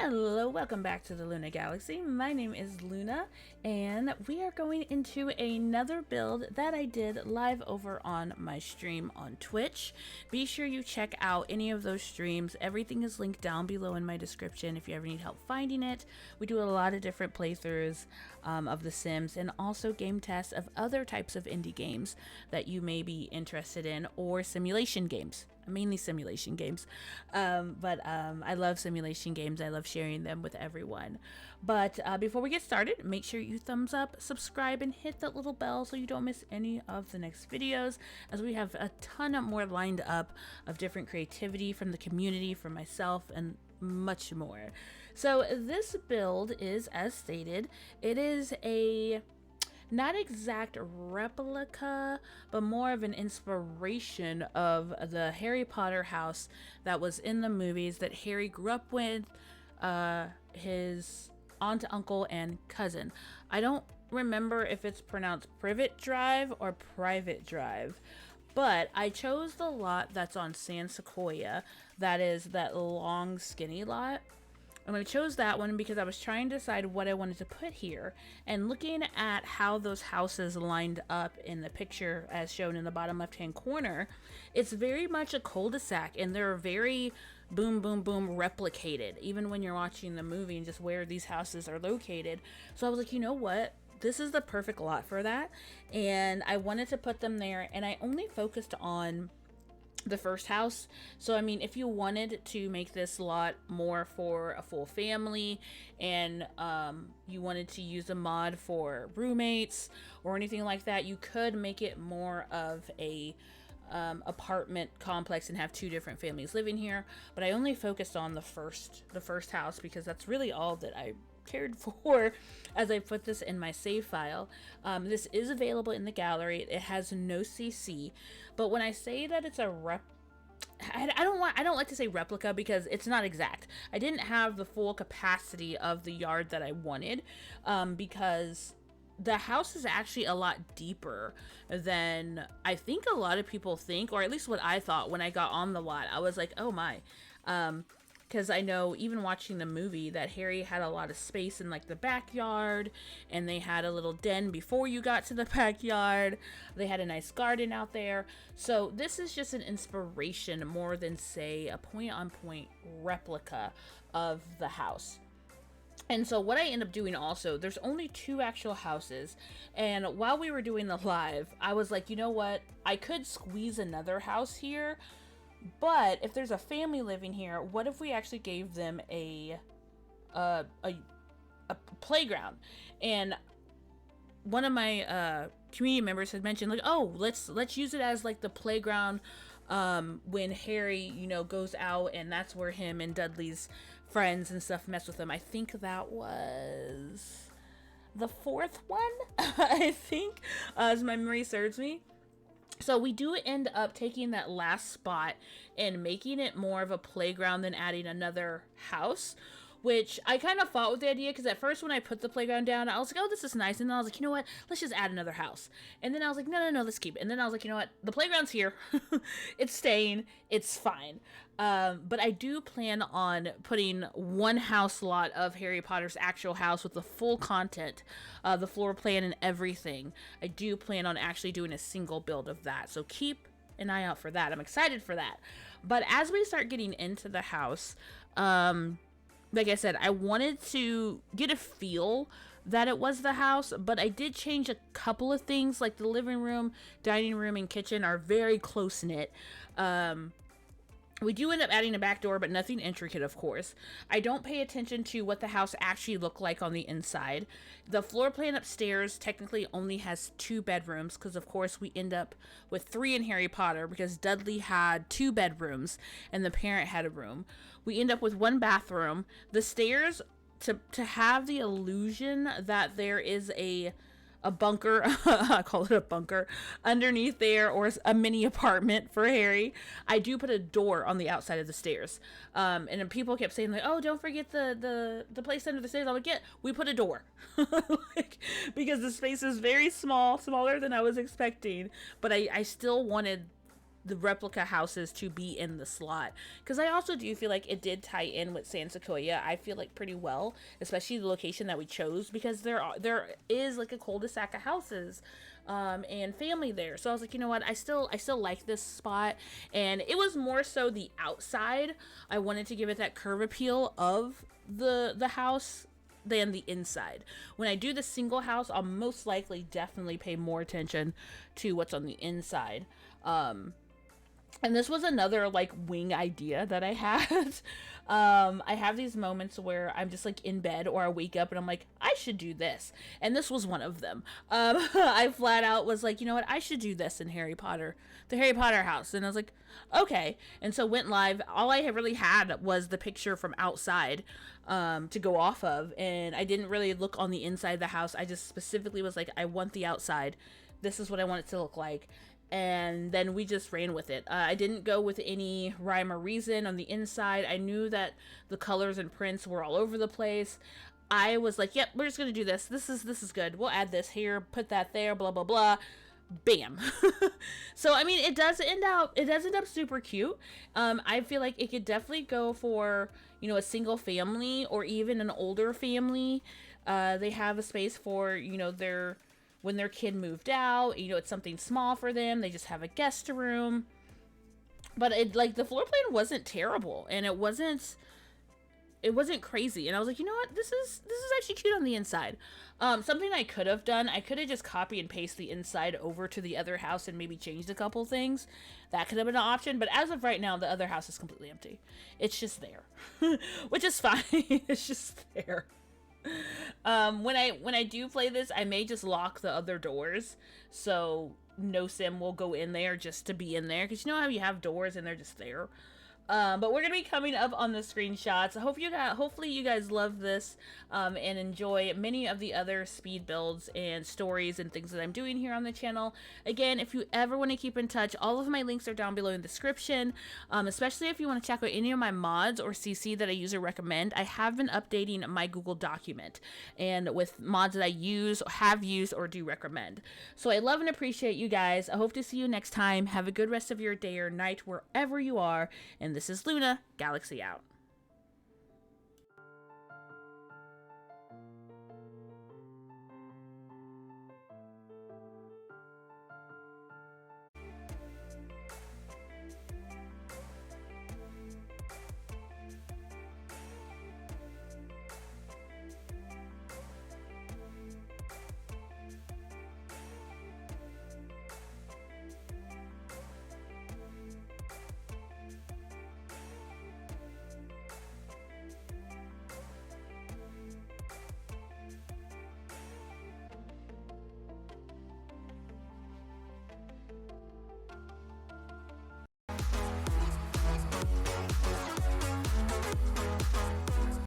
Hello, welcome back to the Lunagalaxy. My name is Luna, and we are going into another build that I did live over on my stream on Twitch. Be sure you check out any of those streams. Everything is linked down below in my description if you ever need help finding it. We do a lot of different playthroughs of The Sims and also game tests of other types of indie games that you may be interested in, or simulation games. Mainly simulation games, but I love simulation games. I love sharing them with everyone. But before we get started, make sure you thumbs up, subscribe, and hit that little bell so you don't miss any of the next videos, as we have a ton of more lined up of different creativity from the community, from myself, and much more. So this build is, as stated, it is a not exact replica, but more of an inspiration of the Harry Potter house that was in the movies that Harry grew up with, his aunt, uncle, and cousin. I don't remember if it's pronounced Privet Drive or Private Drive, but I chose the lot that's on San Sequoia. That is that long, skinny lot. And I chose that one because I was trying to decide what I wanted to put here, and looking at how those houses lined up in the picture as shown in the bottom left hand corner, it's very much a cul-de-sac, and they're very boom boom boom replicated even when you're watching the movie and just where these houses are located. So I was like, you know what, this is the perfect lot for that, and I wanted to put them there, and I only focused on the first house. So I mean, if you wanted to make this lot more for a full family, and you wanted to use a mod for roommates or anything like that, you could make it more of a apartment complex and have two different families living here. But I only focused on the first house because that's really all that I cared for as I put this in my save file. This is available in the gallery. It has no CC, but when I say that it's a I don't like to say replica because it's not exact. I didn't have the full capacity of the yard that I wanted, because the house is actually a lot deeper than I think a lot of people think, or at least what I thought when I got on the lot. I was like, oh my, because I know even watching the movie that Harry had a lot of space in like the backyard, and they had a little den before you got to the backyard. They had a nice garden out there. So this is just an inspiration more than, say, a point-on-point replica of the house. And so what I end up doing also, there's only two actual houses, and while we were doing the live, I was like, you know what, I could squeeze another house here. But if there's a family living here, what if we actually gave them a playground? And one of my community members had mentioned, like, oh, let's use it as like the playground when Harry, goes out, and that's where him and Dudley's friends and stuff mess with him. I think that was the fourth one, I think, as my memory serves me. So we do end up taking that last spot and making it more of a playground than adding another house, which I kind of fought with the idea, because at first when I put the playground down, I was like, oh, this is nice. And then I was like, you know what, let's just add another house. And then I was like, no, let's keep it. And then I was like, you know what, the playground's here. It's staying. It's fine. But I do plan on putting one house lot of Harry Potter's actual house with the full content, the floor plan and everything. I do plan on actually doing a single build of that. So keep an eye out for that. I'm excited for that. But as we start getting into the house, like I said, I wanted to get a feel that it was the house, but I did change a couple of things, like the living room, dining room, and kitchen are very close-knit. We do end up adding a back door, but nothing intricate, of course. I don't pay attention to what the house actually looked like on the inside. The floor plan upstairs technically only has 2 bedrooms, because of course we end up with 3 in Harry Potter, because Dudley had 2 bedrooms and the parent had a room. We end up with 1 bathroom. The stairs, to have the illusion that there is a bunker, I call it a bunker, underneath there, or a mini apartment for Harry, I do put a door on the outside of the stairs. And then people kept saying, like, oh, don't forget the place under the stairs. I'm like, yeah, we put a door. Because the space is very small, smaller than I was expecting, but I still wanted the replica houses to be in the slot, because I also do feel like it did tie in with San Sequoia. I feel like pretty well, especially the location that we chose, because there is like a cul-de-sac of houses and family there. So I was like, you know what, I still like this spot. And it was more so the outside. I wanted to give it that curve appeal of the house than the inside. When I do the single house, I'll most likely definitely pay more attention to what's on the inside. And this was another like wing idea that I had. I have these moments where I'm just like in bed or I wake up and I'm like, I should do this. And this was one of them. I flat out was like, you know what, I should do this in Harry Potter, the Harry Potter house. And I was like, okay. And so went live. All I really had was the picture from outside to go off of. And I didn't really look on the inside of the house. I just specifically was like, I want the outside. This is what I want it to look like. And then we just ran with it. I didn't go with any rhyme or reason on the inside. I knew that the colors and prints were all over the place. I was like, yep, we're just gonna do this. This is good. We'll add this here, put that there, blah blah blah. Bam. So I mean, it does end up super cute. I feel like it could definitely go for, you know, a single family or even an older family. They have a space for, you know, when their kid moved out, you know, it's something small for them. They just have a guest room. But it, like, the floor plan wasn't terrible, and it wasn't crazy. And I was like, you know what? This is actually cute on the inside. Something I could have done, I could have just copy and paste the inside over to the other house and maybe changed a couple things. That could have been an option, but as of right now, the other house is completely empty. It's just there, which is fine. It's just there. When I do play this, I may just lock the other doors, so no sim will go in there just to be in there, because you know how you have doors and they're just there. But we're gonna be coming up on the screenshots. Hopefully you guys love this and enjoy many of the other speed builds and stories and things that I'm doing here on the channel. Again, if you ever want to keep in touch, all of my links are down below in the description, especially if you want to check out any of my mods or CC that I use or recommend. I have been updating my Google document and with mods that I use, have used, or do recommend. So I love and appreciate you guys. I hope to see you next time. Have a good rest of your day or night wherever you are, and this is Luna, Galaxy out.